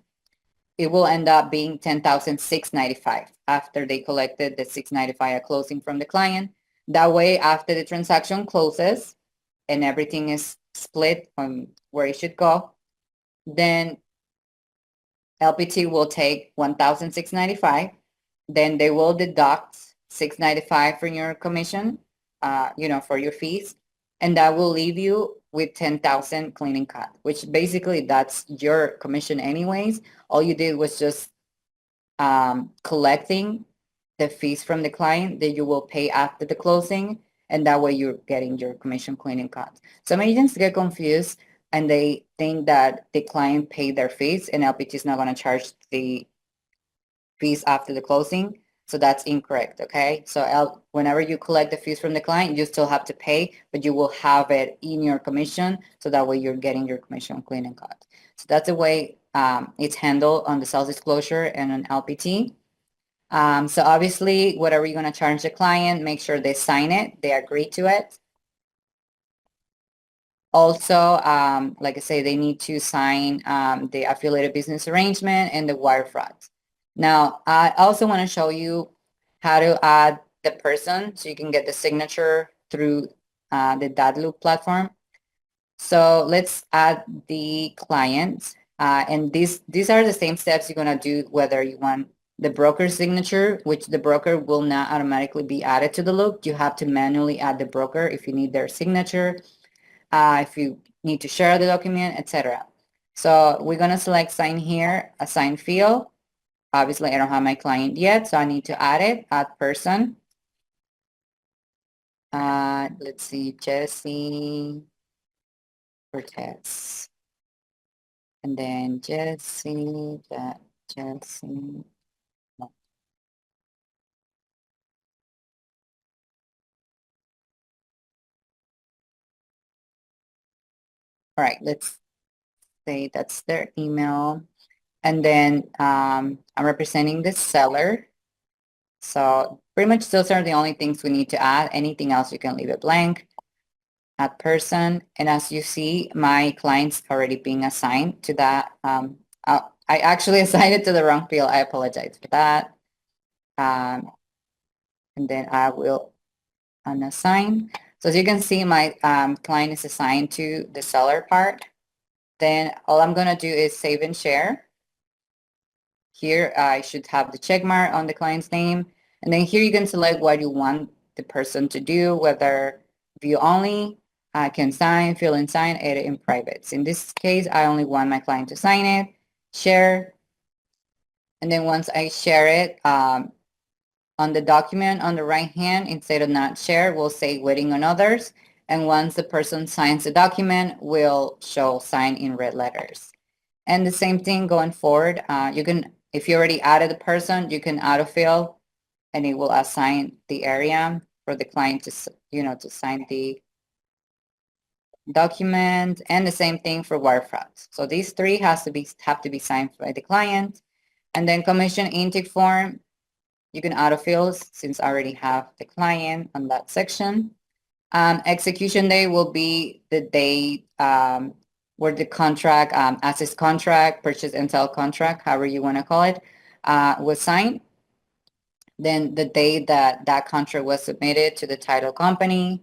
it will end up being 10,695 after they collected the 695 at closing from the client. That way, after the transaction closes and everything is split on where it should go, then LPT will take 1,695. Then they will deduct 695 from your commission, for your fees, and that will leave you with 10,000 cleaning cut, which basically that's your commission anyways. All you did was just collecting the fees from the client that you will pay after the closing, and that way you're getting your commission cleaning cut. Some agents get confused and they think that the client paid their fees and LPT is not going to charge the fees after the closing. So that's incorrect, okay? So whenever you collect the fees from the client, you still have to pay, but you will have it in your commission, so that way you're getting your commission clean and cut. So that's the way it's handled on the sales disclosure and on LPT. So obviously, whatever you're going to charge the client, make sure they sign it, they agree to it. Also, like I say, they need to sign the affiliated business arrangement and the wire fraud. Now, I also want to show you how to add the person so you can get the signature through the Dadloop platform. So let's add the client. And these are the same steps you're going to do whether you want the broker's signature, which the broker will not automatically be added to the loop. You have to manually add the broker if you need their signature, if you need to share the document, etc. So we're going to select sign here, assign field. Obviously, I don't have my client yet, so I need to add it, add person. Let's see, Jesse Cortez. And then Jesse. No. All right, let's say that's their email. And then I'm representing the seller. So pretty much those are the only things we need to add. Anything else you can leave it blank. Add person. And as you see, my client's already being assigned to that. I actually assigned it to the wrong field. I apologize for that. And then I will unassign. So as you can see, my client is assigned to the seller part. Then all I'm going to do is save and share. Here, I should have the check mark on the client's name. And then here you can select what you want the person to do, whether view only, I can sign, fill and sign, edit in private. So in this case, I only want my client to sign it, share. And then once I share it, On the document on the right hand, instead of not share, we'll say waiting on others. And once the person signs the document, we'll show sign in red letters. And the same thing going forward. You can, if you already added the person, you can autofill and it will assign the area for the client to, to sign the document, and the same thing for wire frauds. So these three have to be signed by the client. And then commission intake form, you can autofill since I already have the client on that section. Execution day will be the date where the contract, access contract, purchase and sell contract, however you want to call it, was signed. Then the day that that contract was submitted to the title company.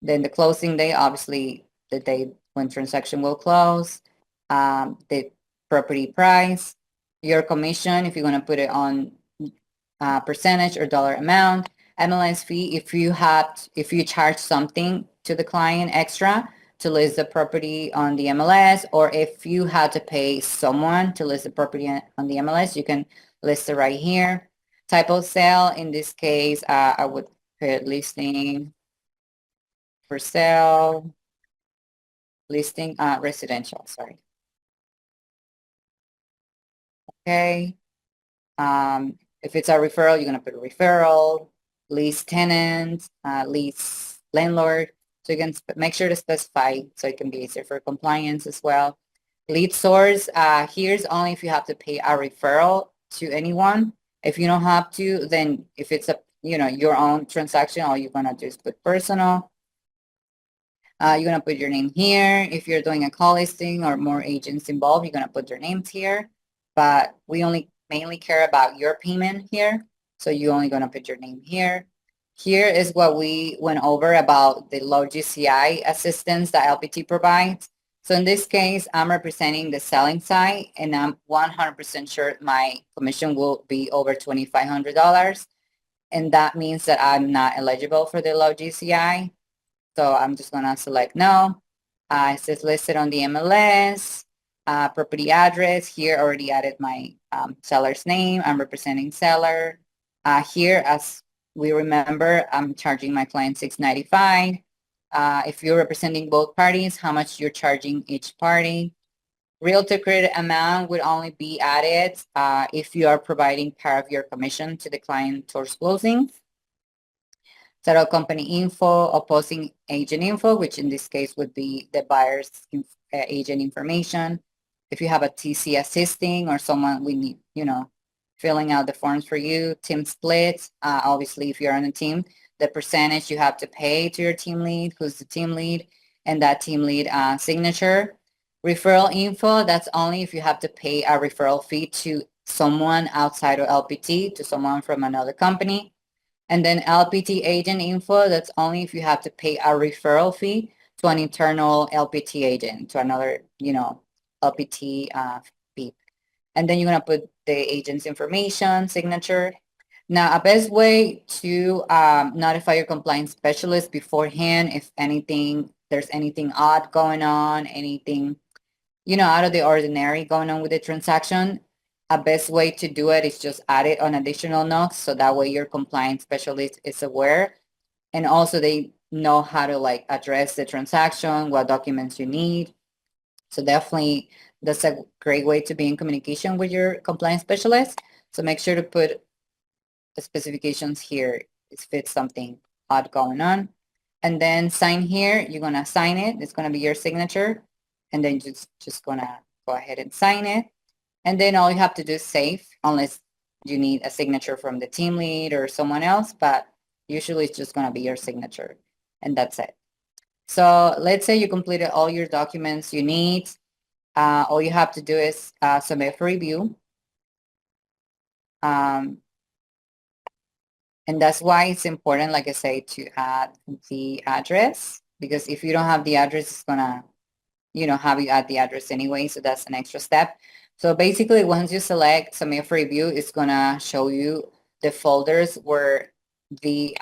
Then the closing day, obviously the day when transaction will close. The property price, your commission, if you're going to put it on percentage or dollar amount. MLS fee, if you charge something to the client extra to list the property on the MLS, or if you had to pay someone to list the property on the MLS, you can list it right here. Type of sale, in this case, I would put listing for sale, listing residential, sorry. Okay. If it's a referral, you're going to put a referral, lease tenant, lease landlord. So you can make sure to specify so it can be easier for compliance as well. Lead source, here's only if you have to pay a referral to anyone. If you don't have to, then if it's a your own transaction, all you're going to do is put personal. You're going to put your name here. If you're doing a call listing or more agents involved, you're going to put their names here. But we only mainly care about your payment here. So you're only going to put your name here. Here is what we went over about the low GCI assistance that LPT provides. So in this case, I'm representing the selling side, and I'm 100% sure my commission will be over $2,500. And that means that I'm not eligible for the low GCI. So I'm just going to select no. It says listed on the MLS. Property address. Here already added my seller's name. I'm representing seller. Here, as we remember, I'm charging my client $695. If you're representing both parties, how much you're charging each party. Realtor credit amount would only be added if you are providing part of your commission to the client towards closing. Title company info, opposing agent info, which in this case would be the buyer's agent information. If you have a TC assisting or someone we need, filling out the forms for you. Team splits, obviously if you're on a team, the percentage you have to pay to your team lead, who's the team lead, and that team lead signature. Referral info, that's only if you have to pay a referral fee to someone outside of LPT, to someone from another company. And then LPT agent info, that's only if you have to pay a referral fee to an internal LPT agent, to another, LPT fee. And then you're going to put the agent's information, signature. Now, a best way to notify your compliance specialist beforehand if there's anything odd going on, anything, out of the ordinary going on with the transaction, a best way to do it is just add it on additional notes. So that way your compliance specialist is aware. And also they know how to address the transaction, what documents you need. So definitely that's a great way to be in communication with your compliance specialist. So make sure to put the specifications here if it's something odd going on. And then sign here, you're gonna sign it. It's gonna be your signature. And then just gonna go ahead and sign it. And then all you have to do is save, unless you need a signature from the team lead or someone else, but usually it's just gonna be your signature, and that's it. So let's say you completed all your documents you need. All you have to do is submit for review. And that's why it's important, like I say, to add the address, because if you don't have the address, it's gonna, have you add the address anyway. So that's an extra step. So basically, once you select submit for review, it's gonna show you the folders where the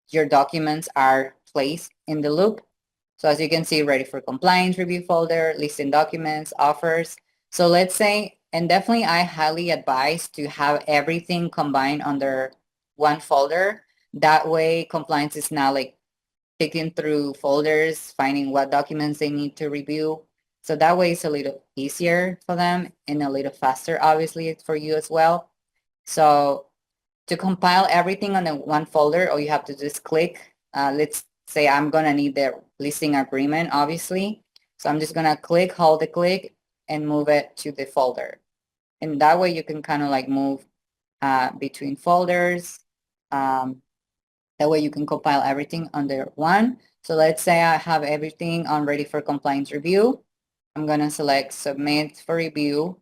your documents are placed in the loop. So as you can see, ready for compliance review folder, listing documents, offers. So let's say, and definitely I highly advise to have everything combined under one folder. That way compliance is not like picking through folders, finding what documents they need to review. So that way it's a little easier for them and a little faster, obviously, for you as well. So to compile everything on the one folder, all you have to do is click. Let's say I'm going to need the listing agreement, obviously. So I'm just going to click, hold the click, and move it to the folder. And that way you can kind of like move between folders. That way you can compile everything under one. So let's say I have everything on ready for compliance review. I'm going to select submit for review,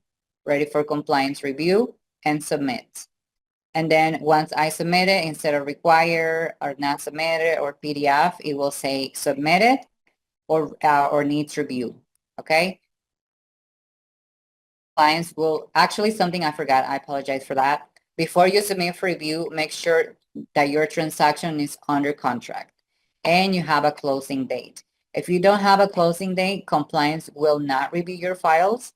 ready for compliance review, and submit. And then once I submit it, instead of require or not submitted or PDF, it will say submitted or needs review. Okay. Clients will actually, something I forgot, I apologize for that. Before you submit for review, make sure that your transaction is under contract and you have a closing date. If you don't have a closing date, compliance will not review your files.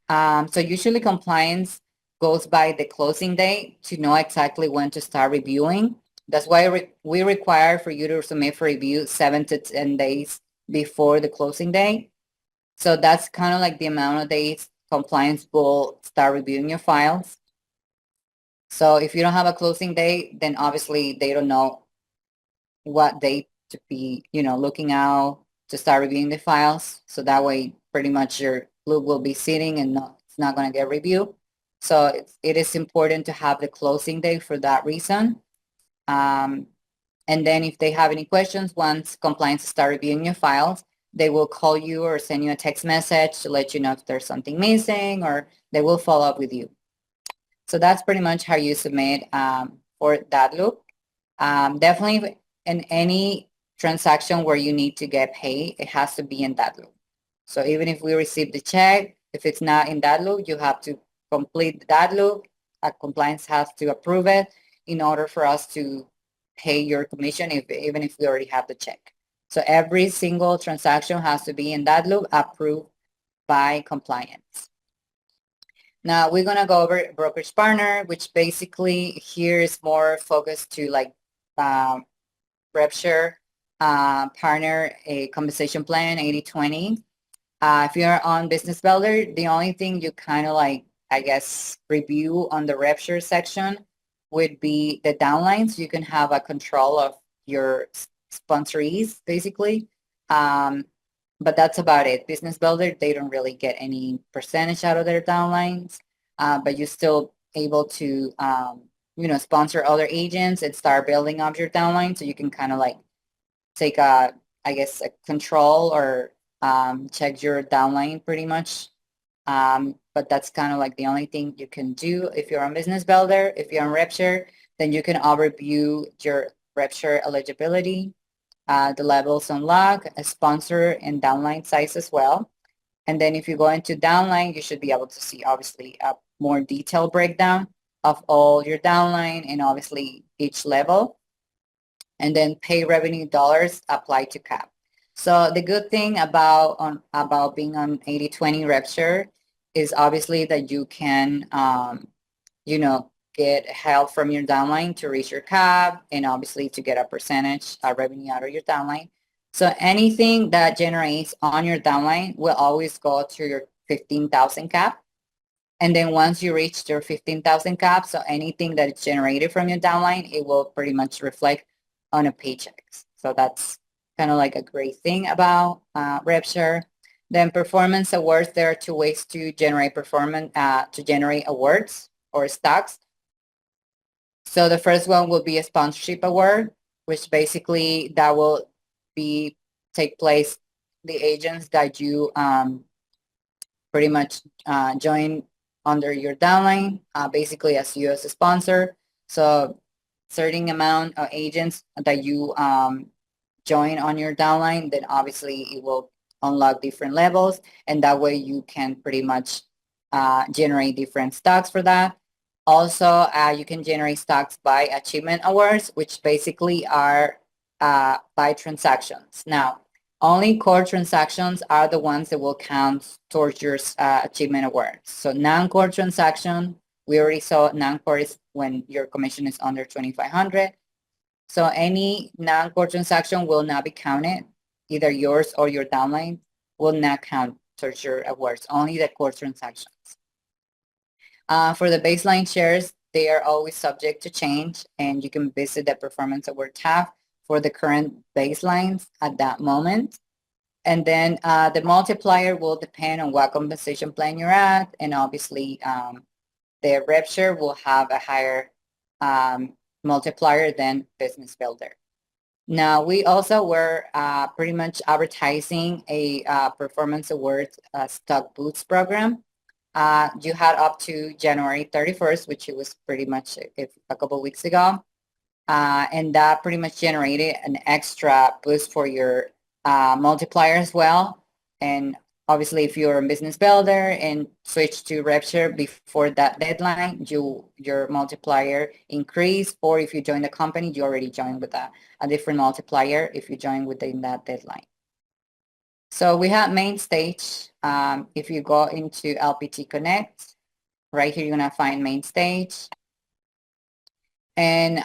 So usually compliance goes by the closing date to know exactly when to start reviewing. That's why we require for you to submit for review 7 to 10 days before the closing date. So that's kind of like the amount of days compliance will start reviewing your files. So if you don't have a closing date, then obviously they don't know what date to be, looking out to start reviewing the files. So that way pretty much your loop will be sitting and it's not going to get reviewed. So it is important to have the closing date for that reason. And then if they have any questions, once compliance start reviewing your files, they will call you or send you a text message to let you know if there's something missing, or they will follow up with you. So that's pretty much how you submit for that loop. Definitely in any transaction where you need to get paid, it has to be in that loop. So even if we receive the check, if it's not in that loop, you have to complete that loop. Compliance has to approve it in order for us to pay your commission, even if we already have the check. So every single transaction has to be in that loop, approved by compliance. Now we're gonna go over brokerage partner, which basically here is more focused to like rev share partner, a compensation plan, 80-20. If you're on Business Builder, the only thing you kind of like, I guess, review on the rev share section would be the downlines. You can have a control of your sponsorees, basically. But that's about it. Business Builder, they don't really get any percentage out of their downlines, but you're still able to, sponsor other agents and start building up your downline. So you can kind of like take a control or check your downline pretty much. But that's kind of like the only thing you can do if you're on Business Builder. If you're on RepShare, then you can overview your RepShare eligibility, the levels unlock, a sponsor and downline size as well. And then if you go into downline, you should be able to see obviously a more detailed breakdown of all your downline and obviously each level. And then pay revenue dollars apply to cap. So the good thing about being on 80-20 RepShare is obviously that you can, get help from your downline to reach your cap and obviously to get a percentage of revenue out of your downline. So anything that generates on your downline will always go to your 15,000 cap. And then once you reach your 15,000 cap, so anything that is generated from your downline, it will pretty much reflect on a paycheck. So that's kind of like a great thing about RepShare. Then performance awards, there are two ways to generate awards or stocks. So the first one will be a sponsorship award, which basically that will take place the agents that you pretty much join under your downline, basically as you as a sponsor. So certain amount of agents that you join on your downline, then obviously it will unlock different levels, and that way you can pretty much generate different stocks for that. Also, you can generate stocks by achievement awards, which basically are by transactions. Now, only core transactions are the ones that will count towards your achievement awards. So non-core transaction We already saw non-core is when your commission is under 2,500. So any non-core transaction will not be counted. Either yours or your downline will not count towards your awards, only the core transactions. For the baseline shares, they are always subject to change, and you can visit the performance award tab for the current baselines at that moment. And then the multiplier will depend on what compensation plan you're at, and obviously the rev share will have a higher multiplier than business builder. Now, we also were pretty much advertising a performance award stock boost program. You had up to January 31st, which it was pretty much a couple of weeks ago. And that pretty much generated an extra boost for your multiplier as well. And obviously, if you're a business builder and switch to rev share before that deadline, your multiplier increase. Or if you join the company, you already joined with a different multiplier if you join within that deadline. So we have main stage. If you go into LPT Connect, right here, you're going to find main stage. And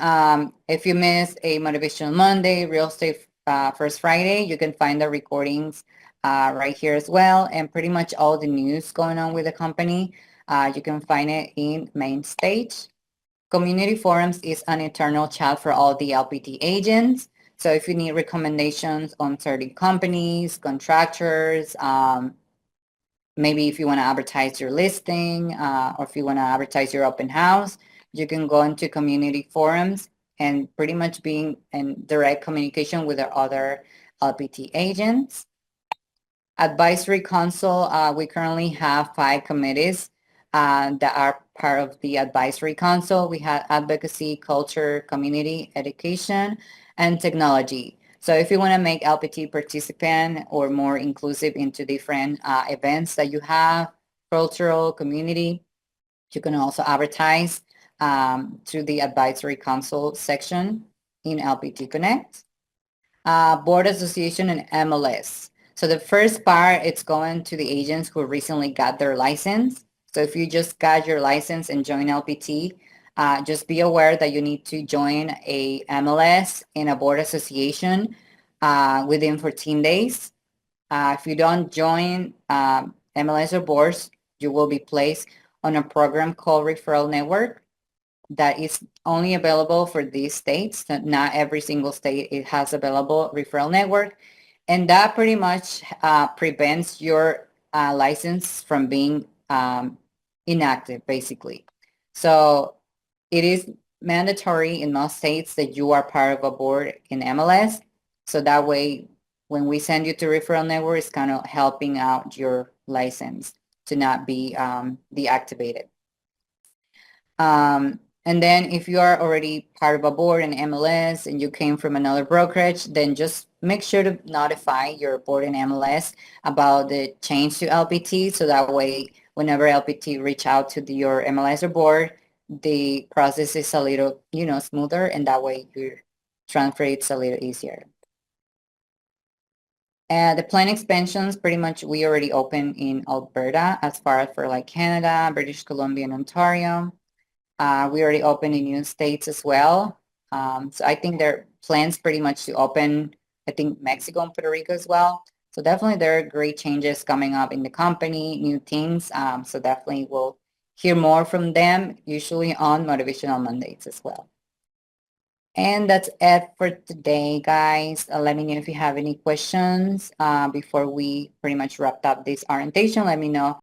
if you miss a Motivational Monday, Real Estate First Friday, you can find the recordings right here as well. And pretty much all the news going on with the company, you can find it in main stage. Community forums is an internal chat for all the LPT agents. So if you need recommendations on certain companies, contractors, maybe if you want to advertise your listing or if you want to advertise your open house, you can go into community forums and pretty much being in direct communication with the other LPT agents. Advisory Council, we currently have 5 committees that are part of the Advisory Council. We have advocacy, culture, community, education, and technology. So if you want to make LPT participant or more inclusive into different events that you have, cultural, community, you can also advertise through the Advisory Council section in LPT Connect. Board Association and MLS. So the first part, it's going to the agents who recently got their license. So if you just got your license and join LPT, just be aware that you need to join a MLS and a board association within 14 days. If you don't join MLS or boards, you will be placed on a program called Referral Network that is only available for these states. Not every single state it has available Referral Network. And that pretty much prevents your license from being inactive, basically. So it is mandatory in most states that you are part of a board in MLS. So that way, when we send you to Referral Network, it's kind of helping out your license to not be deactivated. And then if you are already part of a board in MLS and you came from another brokerage, then just make sure to notify your board in MLS about the change to LPT. So that way, whenever LPT reach out to your MLS or board, the process is a little, smoother, and that way your transfer is a little easier. The plan expansions, pretty much we already opened in Alberta as far as for like Canada, British Columbia, and Ontario. We already opened in new states as well. So I think there are plans pretty much to open, I think, Mexico and Puerto Rico as well. So definitely there are great changes coming up in the company, new teams. So definitely we'll hear more from them, usually on Motivational Mondays as well. And that's it for today, guys. Let me know if you have any questions before we pretty much wrapped up this orientation. Let me know